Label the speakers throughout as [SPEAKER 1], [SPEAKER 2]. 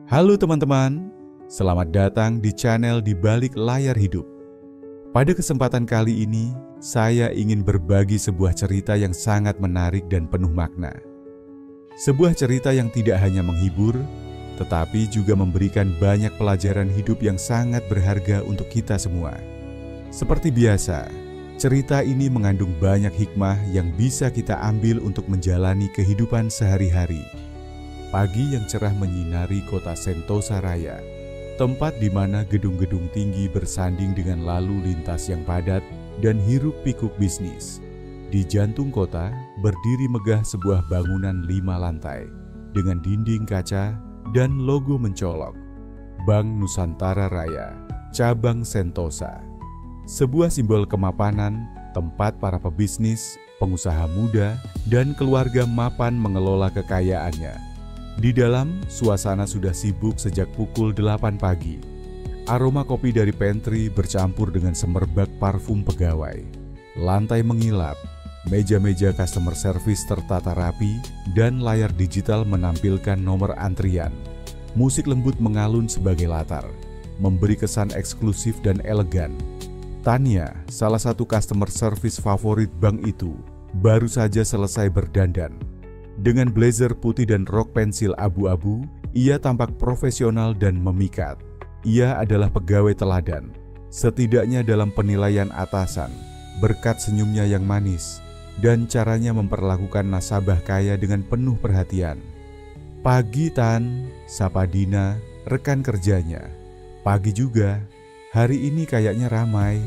[SPEAKER 1] Halo teman-teman, selamat datang di channel Di Balik Layar Hidup. Pada kesempatan kali ini, saya ingin berbagi sebuah cerita yang sangat menarik dan penuh makna. Sebuah cerita yang tidak hanya menghibur, tetapi juga memberikan banyak pelajaran hidup yang sangat berharga untuk kita semua. Seperti biasa, cerita ini mengandung banyak hikmah yang bisa kita ambil untuk menjalani kehidupan sehari-hari. Pagi yang cerah menyinari kota Sentosa Raya, tempat di mana gedung-gedung tinggi bersanding dengan lalu lintas yang padat dan hiruk-pikuk bisnis. Di jantung kota, berdiri megah sebuah bangunan 5 lantai, dengan dinding kaca dan logo mencolok. Bank Nusantara Raya, Cabang Sentosa. Sebuah simbol kemapanan, tempat para pebisnis, pengusaha muda, dan keluarga mapan mengelola kekayaannya. Di dalam, suasana sudah sibuk sejak pukul 8 pagi. Aroma kopi dari pantry bercampur dengan semerbak parfum pegawai. Lantai mengilap, meja-meja customer service tertata rapi, dan layar digital menampilkan nomor antrian. Musik lembut mengalun sebagai latar, memberi kesan eksklusif dan elegan. Tania, salah satu customer service favorit bank itu, baru saja selesai berdandan. Dengan blazer putih dan rok pensil abu-abu, ia tampak profesional dan memikat. Ia adalah pegawai teladan, setidaknya dalam penilaian atasan, berkat senyumnya yang manis dan caranya memperlakukan nasabah kaya dengan penuh perhatian. "Pagi Tan," sapa Dina, rekan kerjanya. "Pagi juga, hari ini kayaknya ramai,"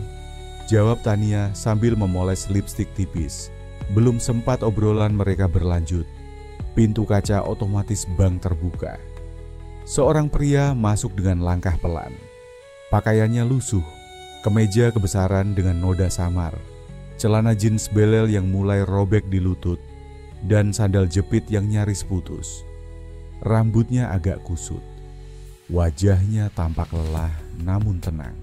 [SPEAKER 1] jawab Tania sambil memoles lipstik tipis. Belum sempat obrolan mereka berlanjut, pintu kaca otomatis bank terbuka. Seorang pria masuk dengan langkah pelan. Pakaiannya lusuh, kemeja kebesaran dengan noda samar, celana jeans belel yang mulai robek di lutut, dan sandal jepit yang nyaris putus. Rambutnya agak kusut. Wajahnya tampak lelah namun tenang.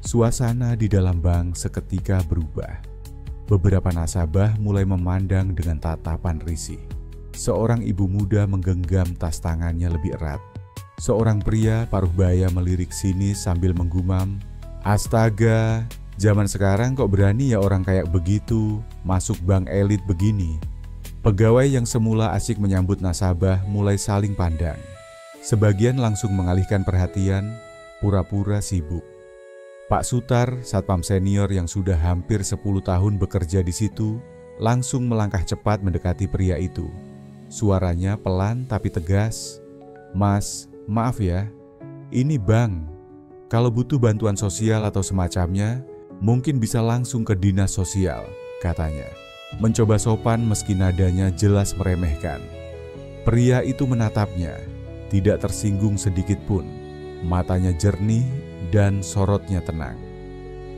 [SPEAKER 1] Suasana di dalam bank seketika berubah. Beberapa nasabah mulai memandang dengan tatapan risih. Seorang ibu muda menggenggam tas tangannya lebih erat. Seorang pria paruh baya melirik sinis sambil menggumam, "Astaga, zaman sekarang kok berani ya orang kayak begitu masuk bank elit begini." Pegawai yang semula asik menyambut nasabah mulai saling pandang. Sebagian langsung mengalihkan perhatian, pura-pura sibuk. Pak Sutar, satpam senior yang sudah hampir 10 tahun bekerja di situ, langsung melangkah cepat mendekati pria itu. Suaranya pelan tapi tegas. "Mas, maaf ya, ini bank. Kalau butuh bantuan sosial atau semacamnya, mungkin bisa langsung ke dinas sosial," katanya. Mencoba sopan meski nadanya jelas meremehkan. Pria itu menatapnya, tidak tersinggung sedikit pun. Matanya jernih dan sorotnya tenang.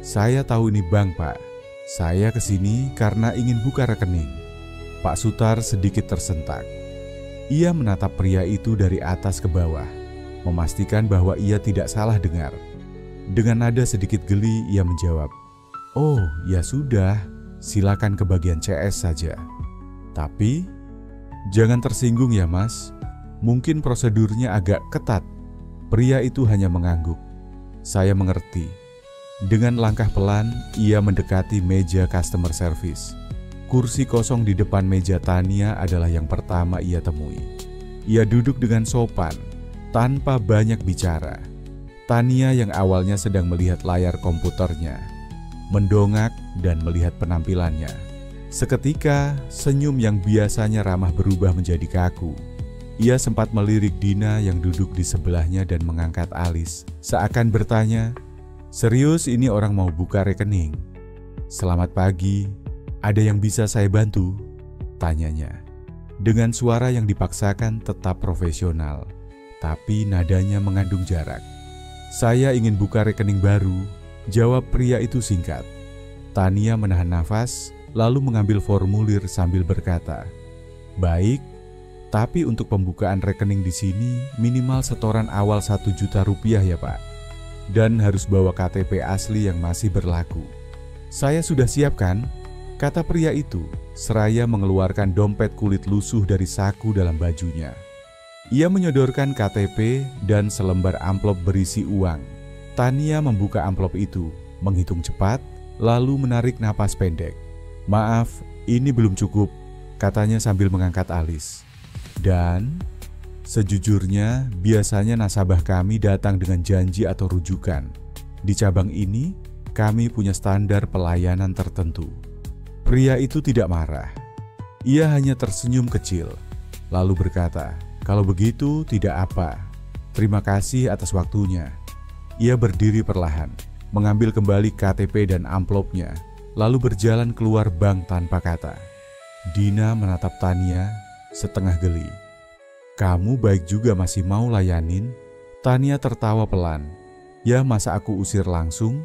[SPEAKER 1] "Saya tahu ini bank, Pak. Saya kesini karena ingin buka rekening." Pak Sutar sedikit tersentak. Ia menatap pria itu dari atas ke bawah, memastikan bahwa ia tidak salah dengar. Dengan nada sedikit geli, ia menjawab, "Oh, ya sudah, silakan ke bagian CS saja. Tapi, jangan tersinggung ya Mas, mungkin prosedurnya agak ketat." Pria itu hanya mengangguk. "Saya mengerti." Dengan langkah pelan, ia mendekati meja customer service. Kursi kosong di depan meja Tania adalah yang pertama ia temui. Ia duduk dengan sopan, tanpa banyak bicara. Tania yang awalnya sedang melihat layar komputernya, mendongak dan melihat penampilannya. Seketika, senyum yang biasanya ramah berubah menjadi kaku. Ia sempat melirik Dina yang duduk di sebelahnya dan mengangkat alis, seakan bertanya, "Serius ini orang mau buka rekening?" "Selamat pagi. Ada yang bisa saya bantu?" tanyanya. Dengan suara yang dipaksakan tetap profesional, tapi nadanya mengandung jarak. "Saya ingin buka rekening baru," jawab pria itu singkat. Tania menahan nafas, lalu mengambil formulir sambil berkata, "Baik, tapi untuk pembukaan rekening di sini minimal setoran awal 1 juta rupiah ya Pak. Dan harus bawa KTP asli yang masih berlaku." "Saya sudah siapkan," kata pria itu, seraya mengeluarkan dompet kulit lusuh dari saku dalam bajunya. Ia menyodorkan KTP dan selembar amplop berisi uang. Tania membuka amplop itu, menghitung cepat, lalu menarik napas pendek. "Maaf, ini belum cukup," katanya sambil mengangkat alis. "Dan sejujurnya, biasanya nasabah kami datang dengan janji atau rujukan. Di cabang ini, kami punya standar pelayanan tertentu." Pria itu tidak marah. Ia hanya tersenyum kecil, lalu berkata, "Kalau begitu tidak apa. Terima kasih atas waktunya." Ia berdiri perlahan, mengambil kembali KTP dan amplopnya, lalu berjalan keluar bank tanpa kata. Dina menatap Tania setengah geli. "Kamu baik juga masih mau layanin?" Tania tertawa pelan. "Ya masa aku usir langsung?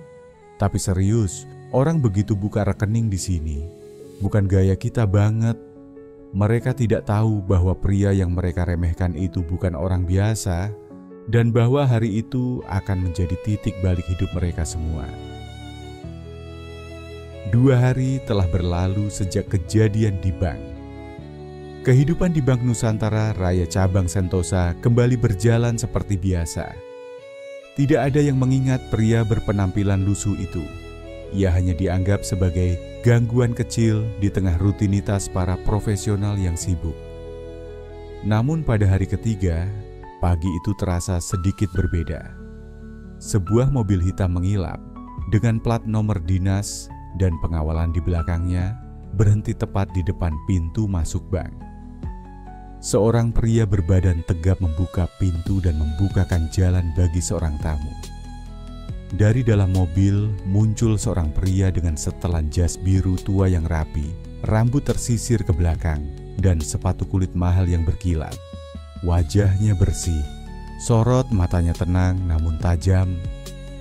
[SPEAKER 1] Tapi serius, orang begitu buka rekening di sini. Bukan gaya kita banget." Mereka tidak tahu bahwa pria yang mereka remehkan itu bukan orang biasa, dan bahwa hari itu akan menjadi titik balik hidup mereka semua. 2 hari telah berlalu sejak kejadian di bank. Kehidupan di Bank Nusantara Raya Cabang Sentosa kembali berjalan seperti biasa. Tidak ada yang mengingat pria berpenampilan lusuh itu. Ia hanya dianggap sebagai gangguan kecil di tengah rutinitas para profesional yang sibuk. Namun pada hari ketiga, pagi itu terasa sedikit berbeda. Sebuah mobil hitam mengilap dengan plat nomor dinas dan pengawalan di belakangnya berhenti tepat di depan pintu masuk bank. Seorang pria berbadan tegap membuka pintu dan membukakan jalan bagi seorang tamu. Dari dalam mobil muncul seorang pria dengan setelan jas biru tua yang rapi, rambut tersisir ke belakang, dan sepatu kulit mahal yang berkilat. Wajahnya bersih, sorot matanya tenang namun tajam.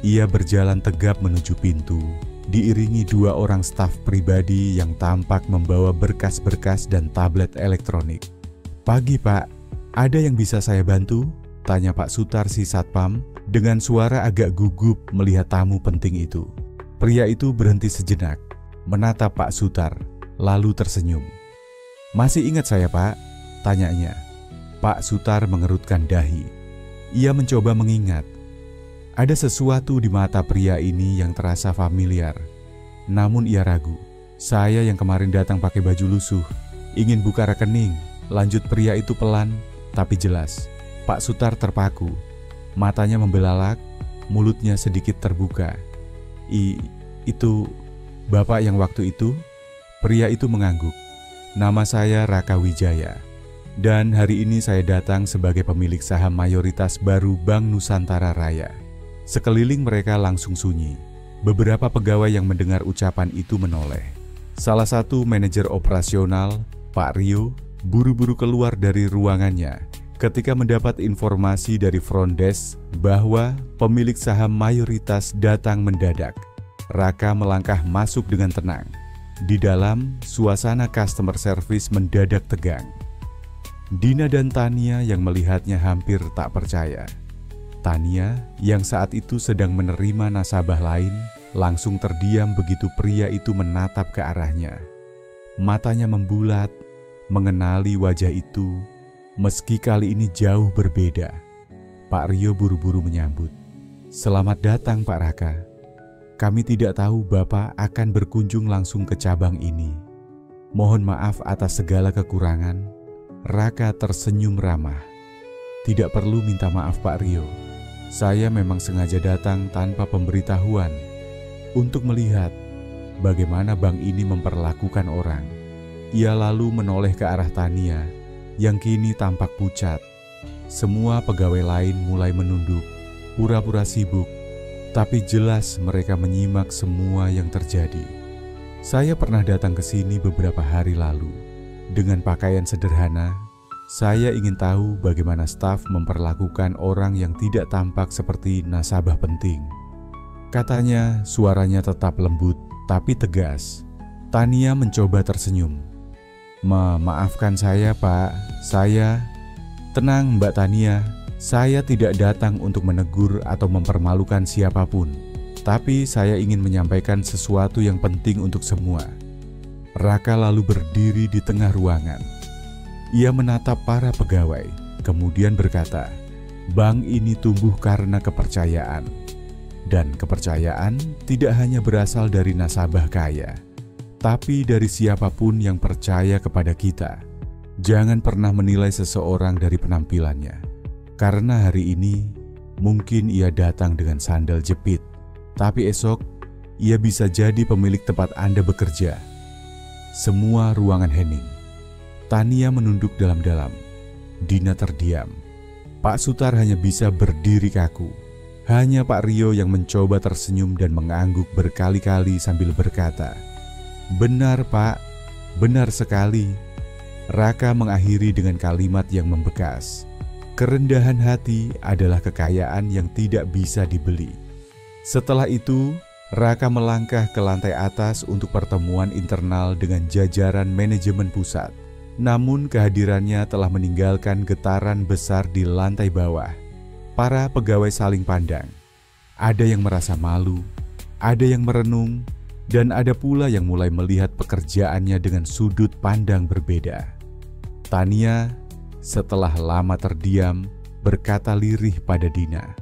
[SPEAKER 1] Ia berjalan tegap menuju pintu, diiringi 2 orang staf pribadi yang tampak membawa berkas-berkas dan tablet elektronik. "Pagi Pak, ada yang bisa saya bantu?" tanya Pak Sutar si Satpam dengan suara agak gugup melihat tamu penting itu. Pria itu berhenti sejenak, menatap Pak Sutar, lalu tersenyum. "Masih ingat saya Pak?" tanyanya. Pak Sutar mengerutkan dahi. Ia mencoba mengingat. Ada sesuatu di mata pria ini yang terasa familiar. Namun ia ragu. "Saya yang kemarin datang pakai baju lusuh, ingin buka rekening," lanjut pria itu pelan tapi jelas. Pak Sutar terpaku. Matanya membelalak, mulutnya sedikit terbuka. Itu Bapak yang waktu itu?" Pria itu mengangguk. "Nama saya Raka Wijaya, dan hari ini saya datang sebagai pemilik saham mayoritas baru Bank Nusantara Raya." Sekeliling mereka langsung sunyi. Beberapa pegawai yang mendengar ucapan itu menoleh. Salah satu manajer operasional, Pak Rio, buru-buru keluar dari ruangannya ketika mendapat informasi dari front desk bahwa pemilik saham mayoritas datang mendadak. Raka melangkah masuk dengan tenang. Di dalam, suasana customer service mendadak tegang. Dina dan Tania yang melihatnya hampir tak percaya. Tania yang saat itu sedang menerima nasabah lain langsung terdiam begitu pria itu menatap ke arahnya. Matanya membulat, mengenali wajah itu. Meski kali ini jauh berbeda, Pak Rio buru-buru menyambut. "Selamat datang Pak Raka. Kami tidak tahu Bapak akan berkunjung langsung ke cabang ini. Mohon maaf atas segala kekurangan." Raka tersenyum ramah. "Tidak perlu minta maaf Pak Rio. Saya memang sengaja datang tanpa pemberitahuan untuk melihat bagaimana bank ini memperlakukan orang." Ia lalu menoleh ke arah Tania yang kini tampak pucat. Semua pegawai lain mulai menunduk, pura-pura sibuk, tapi jelas mereka menyimak semua yang terjadi. "Saya pernah datang ke sini beberapa hari lalu. Dengan pakaian sederhana, saya ingin tahu bagaimana staf memperlakukan orang yang tidak tampak seperti nasabah penting," katanya. Suaranya tetap lembut tapi tegas. Tania mencoba tersenyum. Maafkan saya Pak, saya..." "Tenang Mbak Tania, saya tidak datang untuk menegur atau mempermalukan siapapun. Tapi saya ingin menyampaikan sesuatu yang penting untuk semua." Raka lalu berdiri di tengah ruangan. Ia menatap para pegawai, kemudian berkata, bank ini tumbuh karena kepercayaan. Dan kepercayaan tidak hanya berasal dari nasabah kaya, tapi dari siapapun yang percaya kepada kita. Jangan pernah menilai seseorang dari penampilannya, karena hari ini mungkin ia datang dengan sandal jepit, tapi esok ia bisa jadi pemilik tempat Anda bekerja. Semua ruangan hening. Tania menunduk dalam-dalam. Dina terdiam. Pak Sutar hanya bisa berdiri kaku. Hanya Pak Rio yang mencoba tersenyum dan mengangguk berkali-kali sambil berkata, "Benar Pak, benar sekali." Raka mengakhiri dengan kalimat yang membekas. Kerendahan hati adalah kekayaan yang tidak bisa dibeli. Setelah itu, Raka melangkah ke lantai atas untuk pertemuan internal dengan jajaran manajemen pusat. Namun kehadirannya telah meninggalkan getaran besar di lantai bawah. Para pegawai saling pandang. Ada yang merasa malu, ada yang merenung, dan ada pula yang mulai melihat pekerjaannya dengan sudut pandang berbeda. Tania, setelah lama terdiam, berkata lirih pada Dina,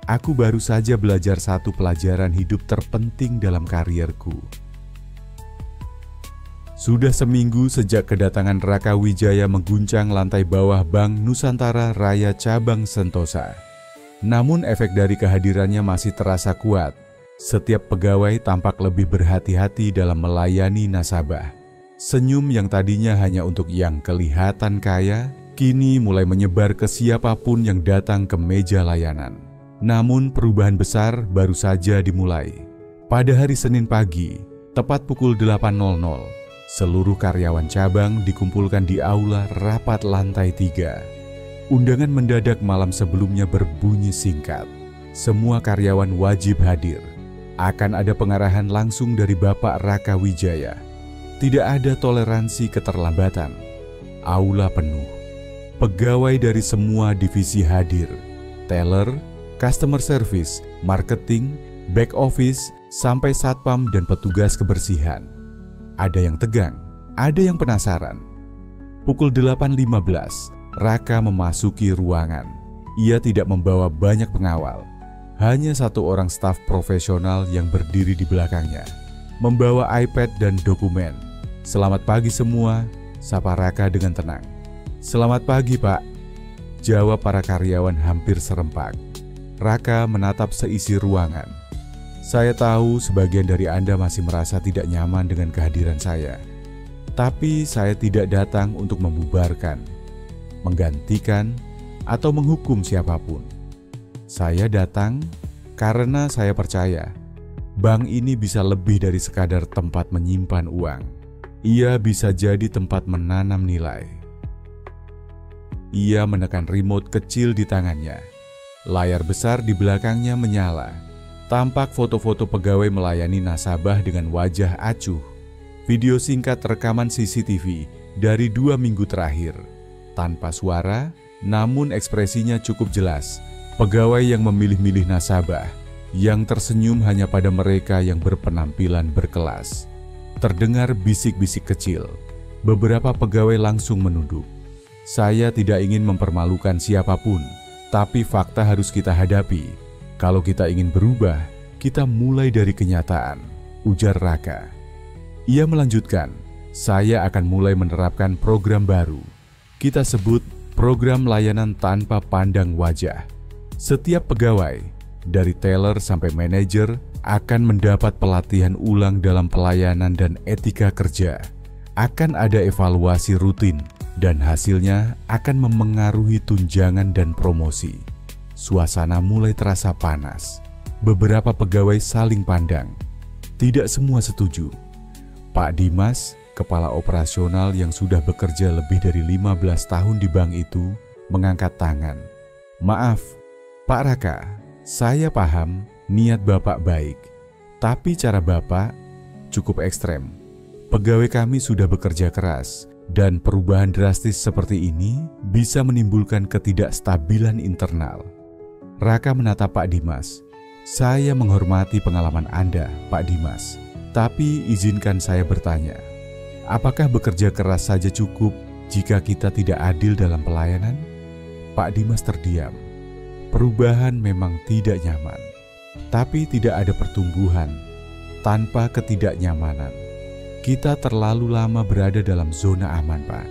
[SPEAKER 1] "Aku baru saja belajar satu pelajaran hidup terpenting dalam karierku." Sudah seminggu sejak kedatangan Raka Wijaya mengguncang lantai bawah Bank Nusantara Raya Cabang Sentosa. Namun efek dari kehadirannya masih terasa kuat. Setiap pegawai tampak lebih berhati-hati dalam melayani nasabah. Senyum yang tadinya hanya untuk yang kelihatan kaya, kini mulai menyebar ke siapapun yang datang ke meja layanan. Namun perubahan besar baru saja dimulai. Pada hari Senin pagi, tepat pukul 8.00, seluruh karyawan cabang dikumpulkan di aula rapat lantai 3. Undangan mendadak malam sebelumnya berbunyi singkat. Semua karyawan wajib hadir. Akan ada pengarahan langsung dari Bapak Raka Wijaya. Tidak ada toleransi keterlambatan. Aula penuh. Pegawai dari semua divisi hadir. Teller, customer service, marketing, back office, sampai satpam dan petugas kebersihan. Ada yang tegang, ada yang penasaran. Pukul 8.15, Raka memasuki ruangan. Ia tidak membawa banyak pengawal. Hanya satu orang staf profesional yang berdiri di belakangnya, membawa iPad dan dokumen. "Selamat pagi semua," sapa Raka dengan tenang. "Selamat pagi Pak," jawab para karyawan hampir serempak. Raka menatap seisi ruangan. "Saya tahu sebagian dari Anda masih merasa tidak nyaman dengan kehadiran saya. Tapi saya tidak datang untuk membubarkan, menggantikan, atau menghukum siapapun. Saya datang karena saya percaya bank ini bisa lebih dari sekadar tempat menyimpan uang. Ia bisa jadi tempat menanam nilai." Ia menekan remote kecil di tangannya. Layar besar di belakangnya menyala. Tampak foto-foto pegawai melayani nasabah dengan wajah acuh. Video singkat rekaman CCTV dari 2 minggu terakhir. Tanpa suara, namun ekspresinya cukup jelas. Pegawai yang memilih-milih nasabah, yang tersenyum hanya pada mereka yang berpenampilan berkelas. Terdengar bisik-bisik kecil. Beberapa pegawai langsung menunduk. "Saya tidak ingin mempermalukan siapapun, tapi fakta harus kita hadapi. Kalau kita ingin berubah, kita mulai dari kenyataan," ujar Raka. Ia melanjutkan, "Saya akan mulai menerapkan program baru. Kita sebut program layanan tanpa pandang wajah. Setiap pegawai, dari teller sampai manajer, akan mendapat pelatihan ulang dalam pelayanan dan etika kerja. Akan ada evaluasi rutin, dan hasilnya akan memengaruhi tunjangan dan promosi." Suasana mulai terasa panas. Beberapa pegawai saling pandang. Tidak semua setuju. Pak Dimas, kepala operasional yang sudah bekerja lebih dari 15 tahun di bank itu, mengangkat tangan. "Maaf, Pak Raka, saya paham niat Bapak baik, tapi cara Bapak cukup ekstrem. Pegawai kami sudah bekerja keras, dan perubahan drastis seperti ini bisa menimbulkan ketidakstabilan internal." Raka menatap Pak Dimas. "Saya menghormati pengalaman Anda, Pak Dimas, tapi izinkan saya bertanya, apakah bekerja keras saja cukup jika kita tidak adil dalam pelayanan? Pak Dimas terdiam. Perubahan memang tidak nyaman, tapi tidak ada pertumbuhan tanpa ketidaknyamanan. Kita terlalu lama berada dalam zona aman, Pak.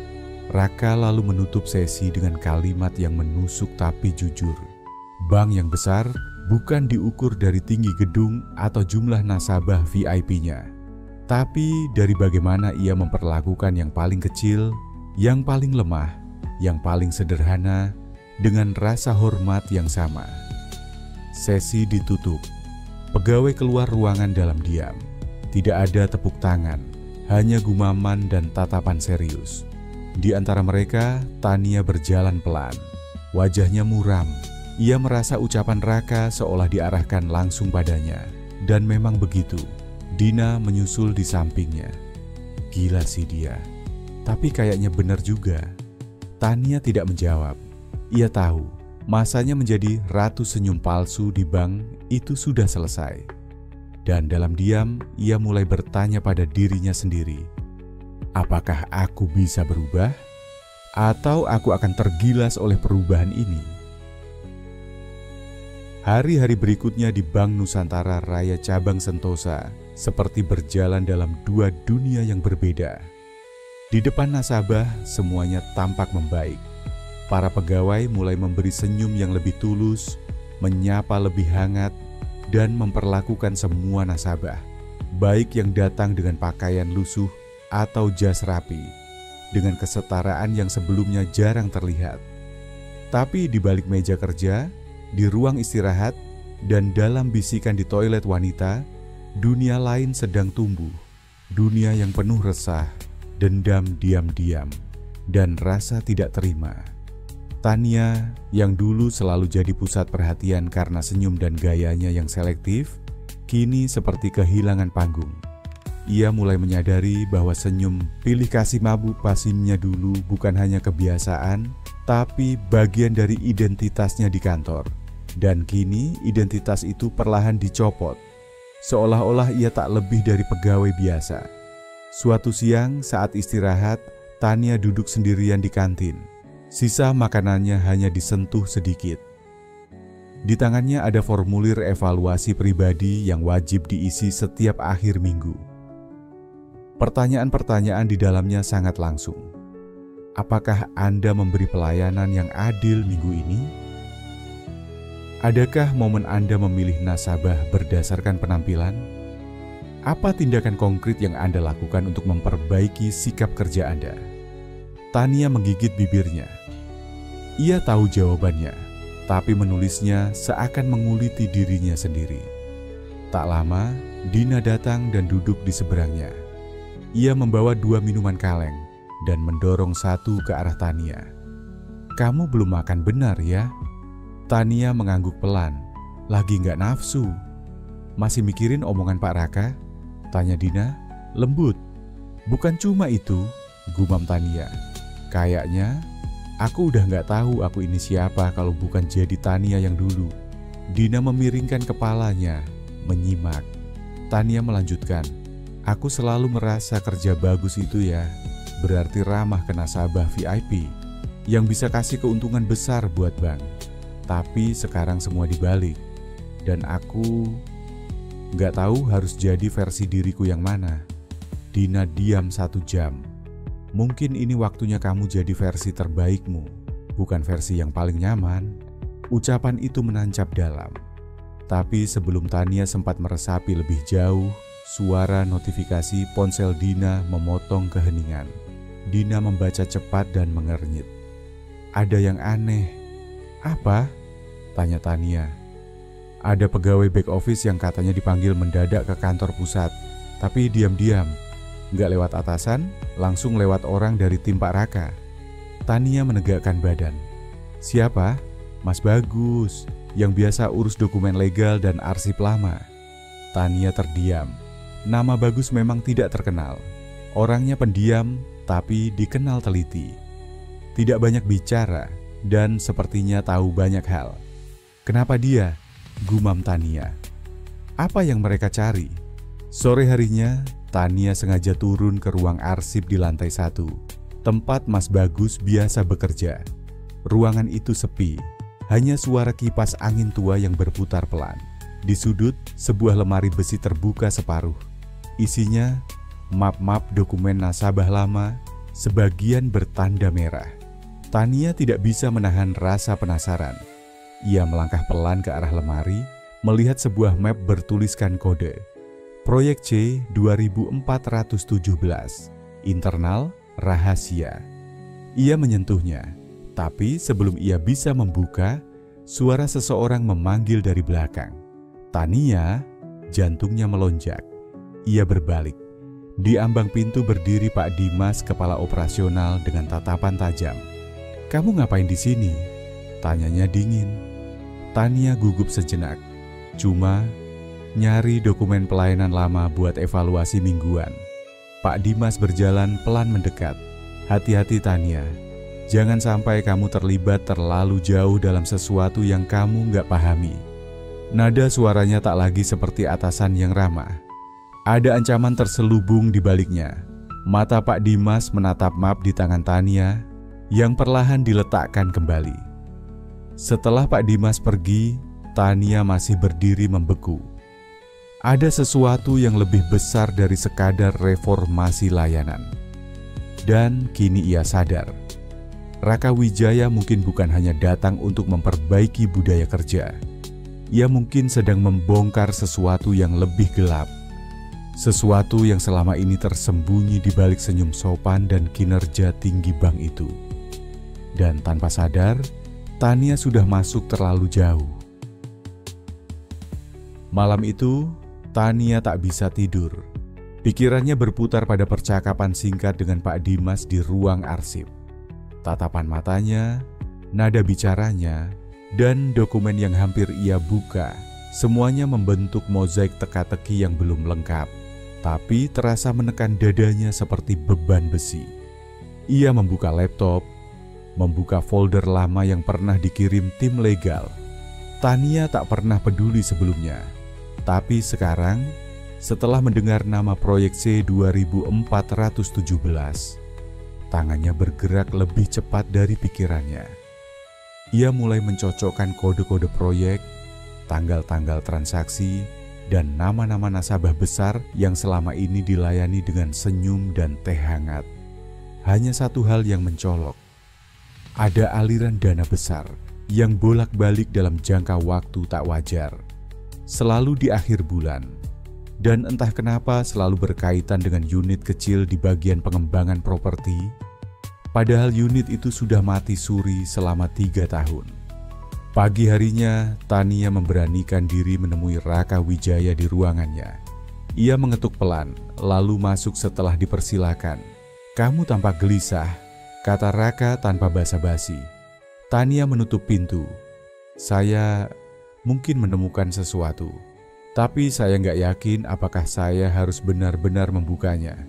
[SPEAKER 1] Raka lalu menutup sesi dengan kalimat yang menusuk tapi jujur. Bank yang besar bukan diukur dari tinggi gedung atau jumlah nasabah VIP-nya, tapi dari bagaimana ia memperlakukan yang paling kecil, yang paling lemah, yang paling sederhana, dengan rasa hormat yang sama. Sesi ditutup. Pegawai keluar ruangan dalam diam. Tidak ada tepuk tangan, hanya gumaman dan tatapan serius. Di antara mereka, Tania berjalan pelan. Wajahnya muram. Ia merasa ucapan Raka seolah diarahkan langsung padanya. Dan memang begitu. Dina menyusul di sampingnya. Gila sih dia. Tapi kayaknya benar juga. Tania tidak menjawab. Ia tahu, masanya menjadi ratu senyum palsu di bank itu sudah selesai. Dan dalam diam, ia mulai bertanya pada dirinya sendiri. Apakah aku bisa berubah? Atau aku akan tergilas oleh perubahan ini? Hari-hari berikutnya di Bank Nusantara Raya Cabang Sentosa seperti berjalan dalam dua dunia yang berbeda. Di depan nasabah, semuanya tampak membaik. Para pegawai mulai memberi senyum yang lebih tulus, menyapa lebih hangat, dan memperlakukan semua nasabah, baik yang datang dengan pakaian lusuh atau jas rapi, dengan kesetaraan yang sebelumnya jarang terlihat. Tapi di balik meja kerja, di ruang istirahat, dan dalam bisikan di toilet wanita, dunia lain sedang tumbuh. Dunia yang penuh resah, dendam diam-diam, dan rasa tidak terima. Tania, yang dulu selalu jadi pusat perhatian karena senyum dan gayanya yang selektif, kini seperti kehilangan panggung. Ia mulai menyadari bahwa senyum pilih kasih mabuk pasimnya dulu bukan hanya kebiasaan, tapi bagian dari identitasnya di kantor. Dan kini identitas itu perlahan dicopot, seolah-olah ia tak lebih dari pegawai biasa. Suatu siang saat istirahat, Tania duduk sendirian di kantin. Sisa makanannya hanya disentuh sedikit. Di tangannya ada formulir evaluasi pribadi yang wajib diisi setiap akhir minggu. Pertanyaan-pertanyaan di dalamnya sangat langsung. Apakah Anda memberi pelayanan yang adil minggu ini? Adakah momen Anda memilih nasabah berdasarkan penampilan? Apa tindakan konkret yang Anda lakukan untuk memperbaiki sikap kerja Anda? Tania menggigit bibirnya. Ia tahu jawabannya, tapi menulisnya seakan menguliti dirinya sendiri. Tak lama, Dina datang dan duduk di seberangnya. Ia membawa 2 minuman kaleng dan mendorong satu ke arah Tania. Kamu belum makan benar ya? Tania mengangguk pelan. Lagi nggak nafsu. Masih mikirin omongan Pak Raka? Tanya Dina, lembut. Bukan cuma itu, gumam Tania. Kayaknya aku udah nggak tahu aku ini siapa kalau bukan jadi Tania yang dulu. Dina memiringkan kepalanya, menyimak. Tania melanjutkan, aku selalu merasa kerja bagus itu ya, berarti ramah ke nasabah VIP, yang bisa kasih keuntungan besar buat bank. Tapi sekarang semua dibalik, dan aku nggak tahu harus jadi versi diriku yang mana. Dina diam 1 jam. Mungkin ini waktunya kamu jadi versi terbaikmu, bukan versi yang paling nyaman. Ucapan itu menancap dalam. Tapi sebelum Tania sempat meresapi lebih jauh, suara notifikasi ponsel Dina memotong keheningan. Dina membaca cepat dan mengernyit. Ada yang aneh. Apa? Tanya Tania. Ada pegawai back office yang katanya dipanggil mendadak ke kantor pusat, tapi diam-diam. Nggak lewat atasan, langsung lewat orang dari tim Pak Raka. Tania menegakkan badan. Siapa? Mas Bagus, yang biasa urus dokumen legal dan arsip lama. Tania terdiam. Nama Bagus memang tidak terkenal. Orangnya pendiam, tapi dikenal teliti. Tidak banyak bicara, dan sepertinya tahu banyak hal. Kenapa dia? Gumam Tania. Apa yang mereka cari? Sore harinya, Tania sengaja turun ke ruang arsip di lantai 1, tempat Mas Bagus biasa bekerja. Ruangan itu sepi, hanya suara kipas angin tua yang berputar pelan. Di sudut, sebuah lemari besi terbuka separuh. Isinya map-map dokumen nasabah lama, sebagian bertanda merah. Tania tidak bisa menahan rasa penasaran. Ia melangkah pelan ke arah lemari, melihat sebuah map bertuliskan kode. Proyek C 2417, internal rahasia. Ia menyentuhnya, tapi sebelum ia bisa membuka, suara seseorang memanggil dari belakang. Tania, jantungnya melonjak. Ia berbalik. Di ambang pintu berdiri Pak Dimas, kepala operasional dengan tatapan tajam. "Kamu ngapain di sini?" tanyanya dingin. Tania gugup sejenak. "Cuma nyari dokumen pelayanan lama buat evaluasi mingguan." Pak Dimas berjalan pelan mendekat. "Hati-hati Tania, jangan sampai kamu terlibat terlalu jauh dalam sesuatu yang kamu nggak pahami." Nada suaranya tak lagi seperti atasan yang ramah. Ada ancaman terselubung di baliknya. Mata Pak Dimas menatap map di tangan Tania yang perlahan diletakkan kembali. Setelah Pak Dimas pergi, Tania masih berdiri membeku. Ada sesuatu yang lebih besar dari sekadar reformasi layanan. Dan kini ia sadar, Raka Wijaya mungkin bukan hanya datang untuk memperbaiki budaya kerja. Ia mungkin sedang membongkar sesuatu yang lebih gelap. Sesuatu yang selama ini tersembunyi di balik senyum sopan dan kinerja tinggi bank itu. Dan tanpa sadar, Tania sudah masuk terlalu jauh. Malam itu, Tania tak bisa tidur. Pikirannya berputar pada percakapan singkat dengan Pak Dimas di ruang arsip. Tatapan matanya, nada bicaranya, dan dokumen yang hampir ia buka, semuanya membentuk mozaik teka-teki yang belum lengkap, tapi terasa menekan dadanya seperti beban besi. Ia membuka laptop, membuka folder lama yang pernah dikirim tim legal. Tania tak pernah peduli sebelumnya, tapi sekarang, setelah mendengar nama proyek C 2417, tangannya bergerak lebih cepat dari pikirannya. Ia mulai mencocokkan kode-kode proyek, tanggal-tanggal transaksi, dan nama-nama nasabah besar yang selama ini dilayani dengan senyum dan teh hangat. Hanya satu hal yang mencolok. Ada aliran dana besar yang bolak-balik dalam jangka waktu tak wajar. Selalu di akhir bulan. Dan entah kenapa selalu berkaitan dengan unit kecil di bagian pengembangan properti. Padahal unit itu sudah mati suri selama 3 tahun. Pagi harinya, Tania memberanikan diri menemui Raka Wijaya di ruangannya. Ia mengetuk pelan, lalu masuk setelah dipersilakan. "Kamu tampak gelisah," kata Raka tanpa basa-basi. Tania menutup pintu. "Saya mungkin menemukan sesuatu, tapi saya nggak yakin apakah saya harus benar-benar membukanya."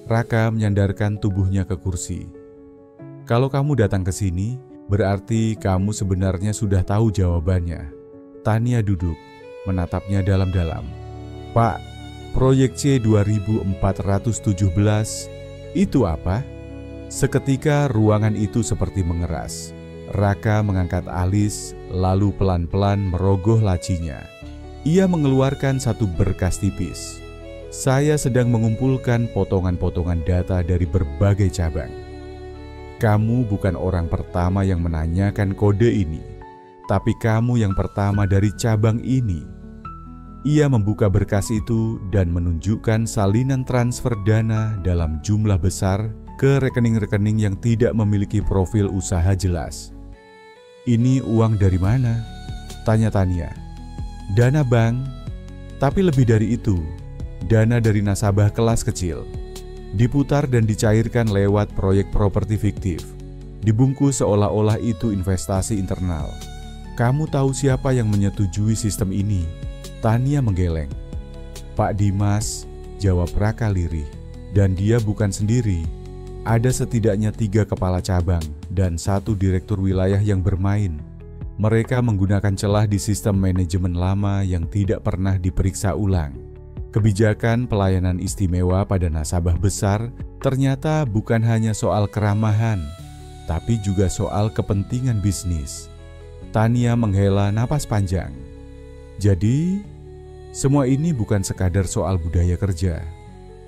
[SPEAKER 1] Raka menyandarkan tubuhnya ke kursi. "Kalau kamu datang ke sini, berarti kamu sebenarnya sudah tahu jawabannya." Tania duduk, menatapnya dalam-dalam. "Pak, proyek C 2417 itu apa?" Seketika ruangan itu seperti mengeras. Raka mengangkat alis, lalu pelan-pelan merogoh lacinya. Ia mengeluarkan satu berkas tipis. "Saya sedang mengumpulkan potongan-potongan data dari berbagai cabang. Kamu bukan orang pertama yang menanyakan kode ini, tapi kamu yang pertama dari cabang ini." Ia membuka berkas itu dan menunjukkan salinan transfer dana dalam jumlah besar ke rekening-rekening yang tidak memiliki profil usaha jelas. "Ini uang dari mana?" tanya Tania. "Dana bank, tapi lebih dari itu, dana dari nasabah kelas kecil. Diputar dan dicairkan lewat proyek properti fiktif. Dibungkus seolah-olah itu investasi internal. Kamu tahu siapa yang menyetujui sistem ini?" Tania menggeleng. "Pak Dimas," jawab Raka lirih. "Dan dia bukan sendiri. Ada setidaknya 3 kepala cabang dan 1 direktur wilayah yang bermain. Mereka menggunakan celah di sistem manajemen lama yang tidak pernah diperiksa ulang. Kebijakan pelayanan istimewa pada nasabah besar ternyata bukan hanya soal keramahan, tapi juga soal kepentingan bisnis. Tania menghela napas panjang. Jadi, semua ini bukan sekadar soal budaya kerja.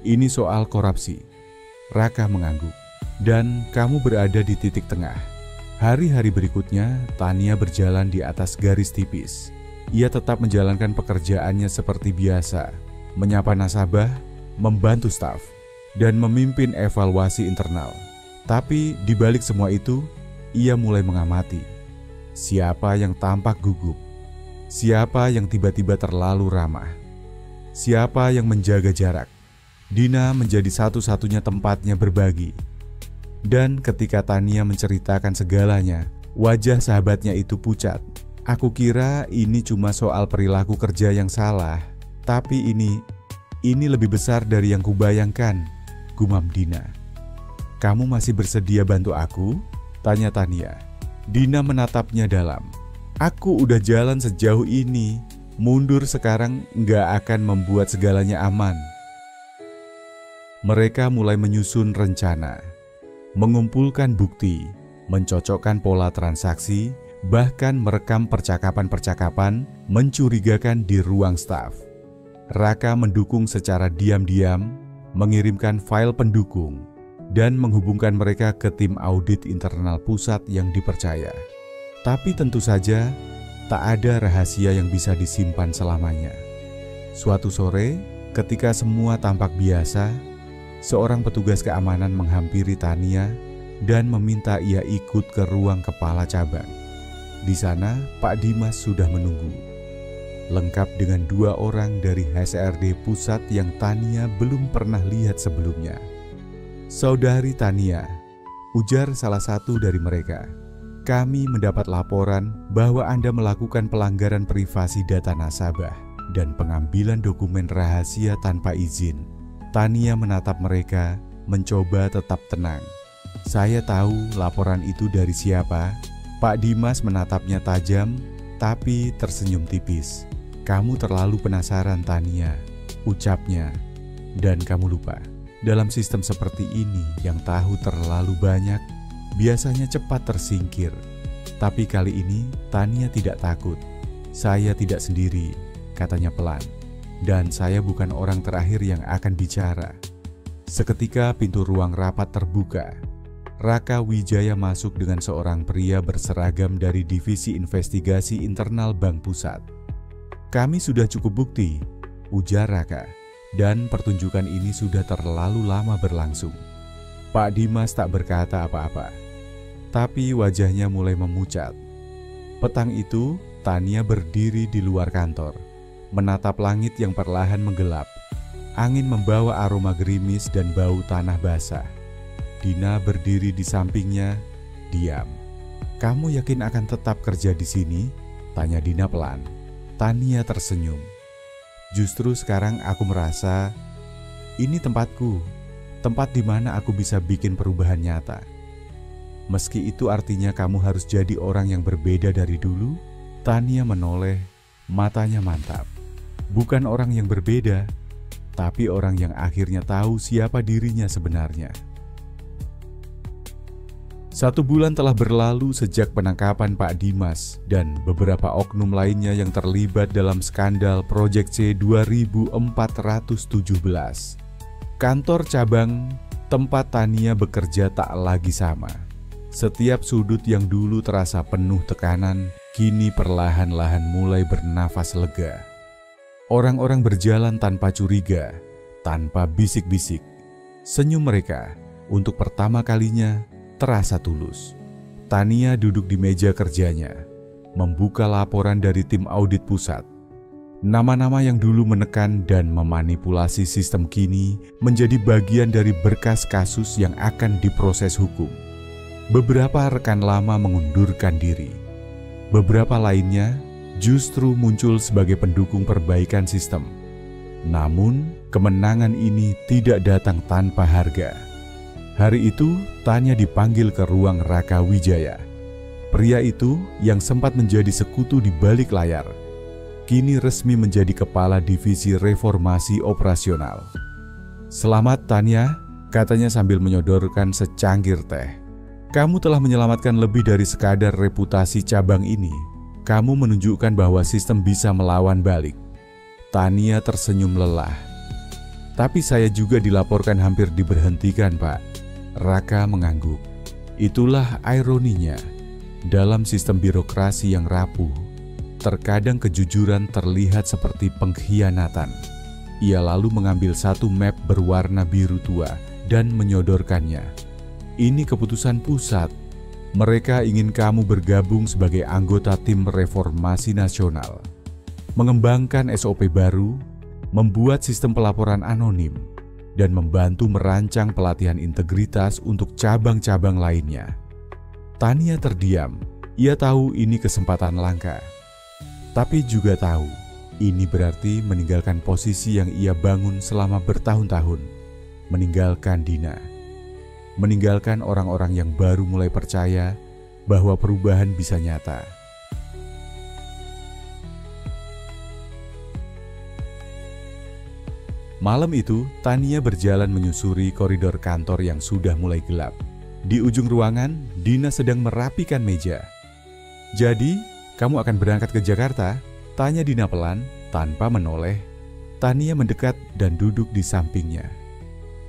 [SPEAKER 1] Ini soal korupsi. Raka mengangguk. Dan kamu berada di titik tengah. Hari-hari berikutnya, Tania berjalan di atas garis tipis. Ia tetap menjalankan pekerjaannya seperti biasa, menyapa nasabah, membantu staf, dan memimpin evaluasi internal. Tapi di balik semua itu, ia mulai mengamati. Siapa yang tampak gugup? Siapa yang tiba-tiba terlalu ramah? Siapa yang menjaga jarak? Dina menjadi satu-satunya tempatnya berbagi. Dan ketika Tania menceritakan segalanya, wajah sahabatnya itu pucat. Aku kira ini cuma soal perilaku kerja yang salah, tapi ini lebih besar dari yang kubayangkan, gumam Dina. Kamu masih bersedia bantu aku? Tanya Tania. Dina menatapnya dalam. Aku udah jalan sejauh ini, mundur sekarang nggak akan membuat segalanya aman. Mereka mulai menyusun rencana, mengumpulkan bukti, mencocokkan pola transaksi, bahkan merekam percakapan-percakapan mencurigakan di ruang staf. Raka mendukung secara diam-diam, mengirimkan file pendukung, dan menghubungkan mereka ke tim audit internal pusat yang dipercaya. Tapi tentu saja, tak ada rahasia yang bisa disimpan selamanya. Suatu sore, ketika semua tampak biasa, seorang petugas keamanan menghampiri Tania dan meminta ia ikut ke ruang kepala cabang. Di sana, Pak Dimas sudah menunggu, lengkap dengan 2 orang dari HRD pusat yang Tania belum pernah lihat sebelumnya. Saudari Tania, ujar salah satu dari mereka, kami mendapat laporan bahwa Anda melakukan pelanggaran privasi data nasabah dan pengambilan dokumen rahasia tanpa izin. Tania menatap mereka, mencoba tetap tenang. Saya tahu laporan itu dari siapa. Pak Dimas menatapnya tajam, tapi tersenyum tipis. Kamu terlalu penasaran, Tania, ucapnya. Dan kamu lupa, dalam sistem seperti ini yang tahu terlalu banyak, biasanya cepat tersingkir. Tapi kali ini Tania tidak takut. Saya tidak sendiri, katanya pelan. Dan saya bukan orang terakhir yang akan bicara. Seketika pintu ruang rapat terbuka. Raka Wijaya masuk dengan seorang pria berseragam dari Divisi Investigasi Internal Bank Pusat. Kami sudah cukup bukti, ujar Raka. Dan pertunjukan ini sudah terlalu lama berlangsung. Pak Dimas tak berkata apa-apa, tapi wajahnya mulai memucat. Petang itu, Tania berdiri di luar kantor, menatap langit yang perlahan menggelap. Angin membawa aroma gerimis dan bau tanah basah. Dina berdiri di sampingnya, diam. Kamu yakin akan tetap kerja di sini? Tanya Dina pelan. Tania tersenyum. Justru sekarang aku merasa ini tempatku, tempat di mana aku bisa bikin perubahan nyata. Meski itu artinya kamu harus jadi orang yang berbeda dari dulu. Tania menoleh, matanya mantap. Bukan orang yang berbeda, tapi orang yang akhirnya tahu siapa dirinya sebenarnya. 1 bulan telah berlalu sejak penangkapan Pak Dimas dan beberapa oknum lainnya yang terlibat dalam skandal Proyek C 2417. Kantor cabang tempat Tania bekerja tak lagi sama. Setiap sudut yang dulu terasa penuh tekanan, kini perlahan-lahan mulai bernafas lega. Orang-orang berjalan tanpa curiga, tanpa bisik-bisik. Senyum mereka untuk pertama kalinya terasa tulus. Tania duduk di meja kerjanya, membuka laporan dari tim audit pusat. Nama-nama yang dulu menekan dan memanipulasi sistem kini menjadi bagian dari berkas kasus yang akan diproses hukum. Beberapa rekan lama mengundurkan diri. Beberapa lainnya justru muncul sebagai pendukung perbaikan sistem. Namun, kemenangan ini tidak datang tanpa harga. Hari itu, Tania dipanggil ke ruang Raka Wijaya. Pria itu yang sempat menjadi sekutu di balik layar, kini resmi menjadi kepala divisi reformasi operasional. Selamat Tania, katanya sambil menyodorkan secangkir teh. Kamu telah menyelamatkan lebih dari sekadar reputasi cabang ini. Kamu menunjukkan bahwa sistem bisa melawan balik. Tania tersenyum lelah. Tapi saya juga dilaporkan hampir diberhentikan, Pak. Raka mengangguk. Itulah ironinya. Dalam sistem birokrasi yang rapuh, terkadang kejujuran terlihat seperti pengkhianatan. Ia lalu mengambil satu map berwarna biru tua dan menyodorkannya. Ini keputusan pusat. Mereka ingin kamu bergabung sebagai anggota tim reformasi nasional, mengembangkan SOP baru, membuat sistem pelaporan anonim, dan membantu merancang pelatihan integritas untuk cabang-cabang lainnya. Tania terdiam. Ia tahu ini kesempatan langka. Tapi juga tahu, ini berarti meninggalkan posisi yang ia bangun selama bertahun-tahun, meninggalkan Dina. Meninggalkan orang-orang yang baru mulai percaya bahwa perubahan bisa nyata. Malam itu, Tania berjalan menyusuri koridor kantor yang sudah mulai gelap. Di ujung ruangan, Dina sedang merapikan meja. "Jadi, kamu akan berangkat ke Jakarta?" tanya Dina pelan, tanpa menoleh. Tania mendekat dan duduk di sampingnya.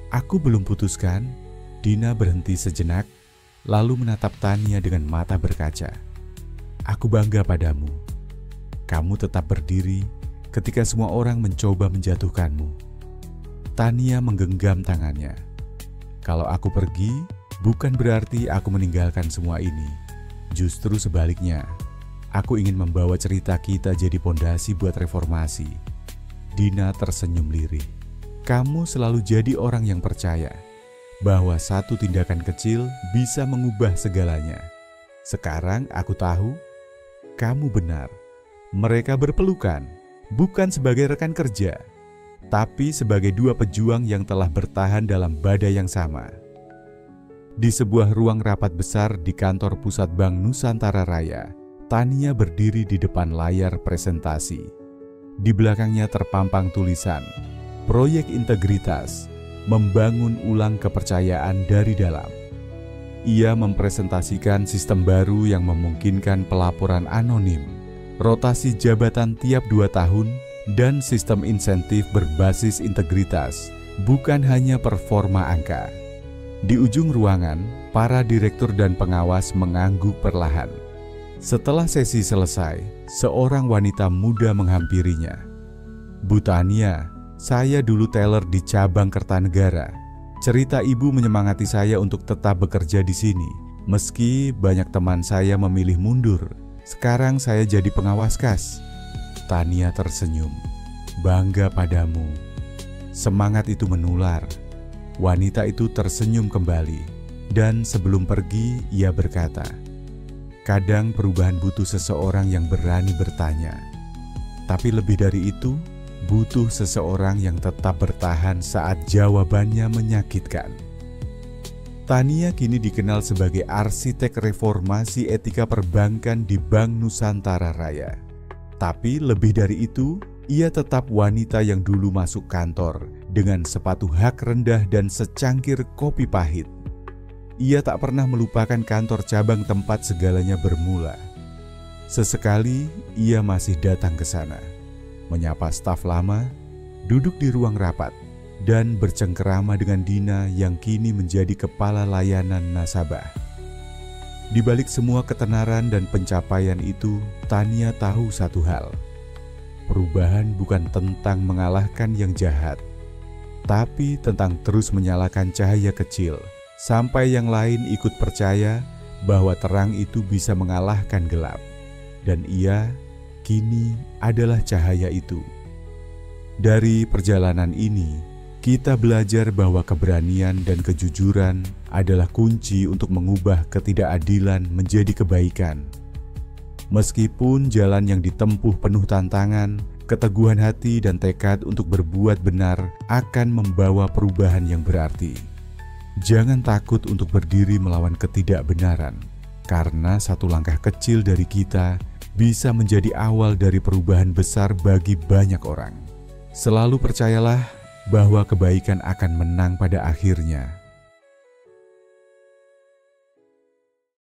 [SPEAKER 1] "Aku belum putuskan." Dina berhenti sejenak, lalu menatap Tania dengan mata berkaca. "Aku bangga padamu. Kamu tetap berdiri ketika semua orang mencoba menjatuhkanmu." Tania menggenggam tangannya. "Kalau aku pergi, bukan berarti aku meninggalkan semua ini. Justru sebaliknya, aku ingin membawa cerita kita jadi pondasi buat reformasi." Dina tersenyum lirih. "Kamu selalu jadi orang yang percaya bahwa satu tindakan kecil bisa mengubah segalanya. Sekarang aku tahu, kamu benar. Mereka berpelukan, bukan sebagai rekan kerja, tapi sebagai dua pejuang yang telah bertahan dalam badai yang sama." Di sebuah ruang rapat besar di kantor pusat Bank Nusantara Raya, Tania berdiri di depan layar presentasi. Di belakangnya terpampang tulisan, "Proyek Integritas, membangun ulang kepercayaan dari dalam." Ia mempresentasikan sistem baru yang memungkinkan pelaporan anonim, rotasi jabatan tiap 2 tahun, dan sistem insentif berbasis integritas, bukan hanya performa angka. Di ujung ruangan, para direktur dan pengawas mengangguk perlahan. Setelah sesi selesai, seorang wanita muda menghampirinya. "Bu Tania, saya dulu teller di cabang Kertanegara. Cerita ibu menyemangati saya untuk tetap bekerja di sini. Meski banyak teman saya memilih mundur, sekarang saya jadi pengawas kas." Tania tersenyum. "Bangga padamu." Semangat itu menular. Wanita itu tersenyum kembali, dan sebelum pergi ia berkata, "Kadang perubahan butuh seseorang yang berani bertanya. Tapi lebih dari itu, butuh seseorang yang tetap bertahan saat jawabannya menyakitkan." Tania kini dikenal sebagai arsitek reformasi etika perbankan di Bank Nusantara Raya. Tapi lebih dari itu, ia tetap wanita yang dulu masuk kantor dengan sepatu hak rendah dan secangkir kopi pahit. Ia tak pernah melupakan kantor cabang tempat segalanya bermula. Sesekali ia masih datang ke sana, menyapa staf lama, duduk di ruang rapat, dan bercengkerama dengan Dina yang kini menjadi kepala layanan nasabah. Di balik semua ketenaran dan pencapaian itu, Tania tahu satu hal. Perubahan bukan tentang mengalahkan yang jahat, tapi tentang terus menyalakan cahaya kecil, sampai yang lain ikut percaya bahwa terang itu bisa mengalahkan gelap. Dan ia kini adalah cahaya itu. Dari perjalanan ini, kita belajar bahwa keberanian dan kejujuran adalah kunci untuk mengubah ketidakadilan menjadi kebaikan. Meskipun jalan yang ditempuh penuh tantangan, keteguhan hati dan tekad untuk berbuat benar akan membawa perubahan yang berarti. Jangan takut untuk berdiri melawan ketidakbenaran, karena satu langkah kecil dari kita bisa menjadi awal dari perubahan besar bagi banyak orang. Selalu percayalah bahwa kebaikan akan menang pada akhirnya.